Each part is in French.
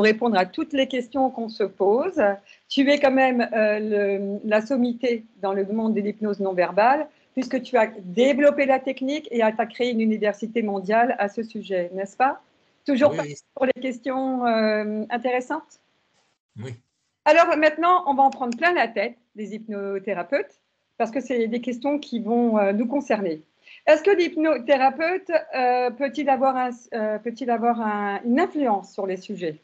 répondre à toutes les questions qu'on se pose. Tu es quand même la sommité dans le monde de l'hypnose non verbale, puisque tu as développé la technique et tu as créé une université mondiale à ce sujet, n'est-ce pas? Toujours Oui, pour les questions intéressantes? oui. Alors maintenant, on va en prendre plein la tête, les hypnothérapeutes, parce que c'est des questions qui vont nous concerner. Est-ce que l'hypnothérapeute peut-il avoir, une influence sur les sujets?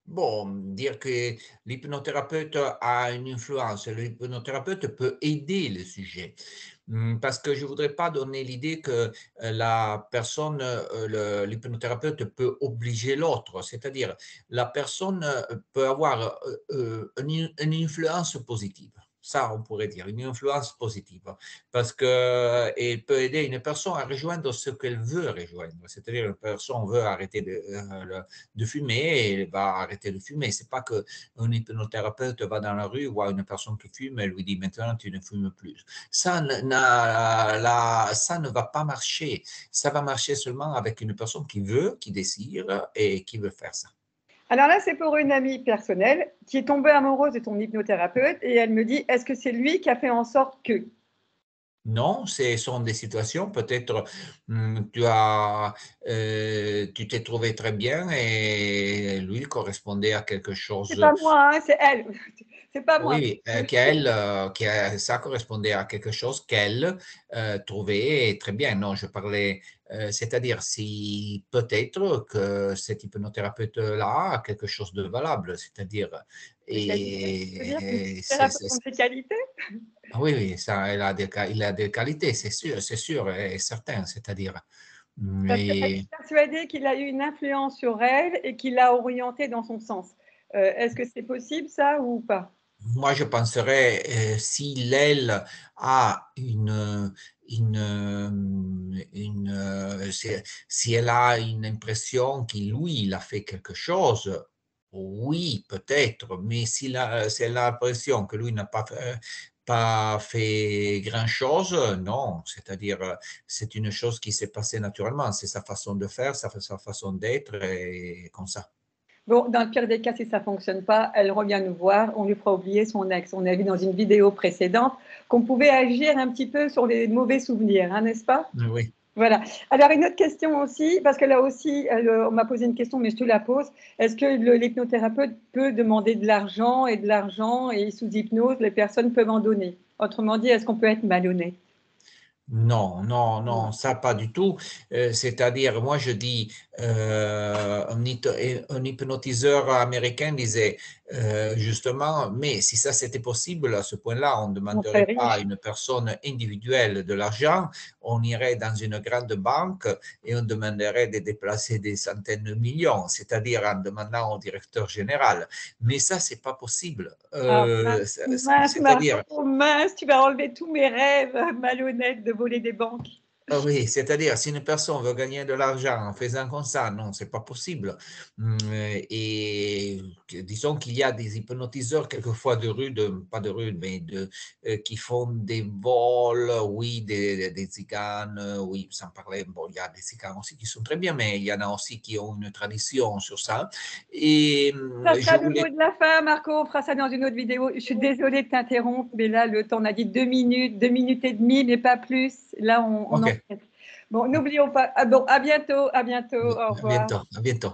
Bon, dire que l'hypnothérapeute a une influence, l'hypnothérapeute peut aider le sujet. Parce que je voudrais pas donner l'idée que la personne, l'hypnothérapeute peut obliger l'autre. C'est-à-dire, la personne peut avoir une influence positive. Ça, on pourrait dire, une influence positive. Parce qu'elle peut aider une personne à rejoindre ce qu'elle veut rejoindre. C'est-à-dire, une personne veut arrêter de fumer, elle va arrêter de fumer. C'est pas qu'un hypnothérapeute va dans la rue, voit une personne qui fume et lui dit maintenant tu ne fumes plus. Ça ne va pas marcher. Ça va marcher seulement avec une personne qui veut, qui désire et qui veut faire ça. Alors là, c'est pour une amie personnelle qui est tombée amoureuse de ton hypnothérapeute et elle me dit, est-ce que c'est lui qui a fait en sorte que? Non, ce sont des situations, peut-être tu t'es trouvé très bien et lui correspondait à quelque C'est chose. pas moi, hein, c'est elle. C'est pas moi. Oui, ça correspondait à quelque chose qu'elle trouvait très bien. Non, je parlais, c'est-à-dire si peut-être que cet hypnothérapeute-là a quelque chose de valable, c'est-à-dire, Des qualités, tu veux dire? et Thérapeute ont des qualités? oui, oui, ça, il a des qualités, c'est sûr et certain, c'est-à-dire, Parce qu'elle mais est persuadée qu'il a eu une influence sur elle et qu'il l'a orientée dans son sens. Est-ce que c'est possible ça ou pas? moi, je penserais, si l'aile a si elle a une impression qu'il, lui, il a fait quelque chose, oui, peut-être, mais si elle a l'impression que lui n'a pas fait grand-chose, non. C'est-à-dire, c'est une chose qui s'est passée naturellement. C'est sa façon de faire, sa façon d'être, et comme ça. Bon, dans le pire des cas, si ça ne fonctionne pas, elle revient nous voir, on lui fera oublier son ex. On a vu dans une vidéo précédente qu'on pouvait agir un petit peu sur les mauvais souvenirs, hein, n'est-ce pas? Oui. Voilà. Alors, une autre question aussi, parce que là aussi, on m'a posé une question, mais je te la pose. Est-ce que l'hypnothérapeute peut demander de l'argent et sous hypnose, les personnes peuvent en donner? Autrement dit, est-ce qu'on peut être malhonnête? Non, non, Non. non, ça pas du tout. C'est-à-dire, moi je dis, un hypnotiseur américain disait justement, mais si ça c'était possible, à ce point-là, on ne On serait demanderait pas à riche. une personne individuelle de l'argent, on irait dans une grande banque et on demanderait de déplacer des centaines de millions, c'est-à-dire en demandant au directeur général. Mais ça, c'est pas possible. Ah, mince, C'est-à-dire, Marco, mince, tu vas enlever tous mes rêves malhonnêtes de voler des banques. ah oui, c'est-à-dire, si une personne veut gagner de l'argent en faisant comme ça, non, c'est pas possible. Et disons qu'il y a des hypnotiseurs, quelquefois de rue, pas de rue, mais qui font des vols, oui, des tziganes, oui, sans parler, bon, il y a des tziganes aussi qui sont très bien, mais il y en a aussi qui ont une tradition sur ça. Et Ça je sera le voulais mot de la fin, Marco. On fera ça dans une autre vidéo. Je suis désolée de t'interrompre, mais là, le temps, on a dit 2 minutes et demie, mais pas plus. Là, on ok, en fait. Bon, n'oublions pas. Ah bon, à bientôt, au à revoir. bientôt, à bientôt.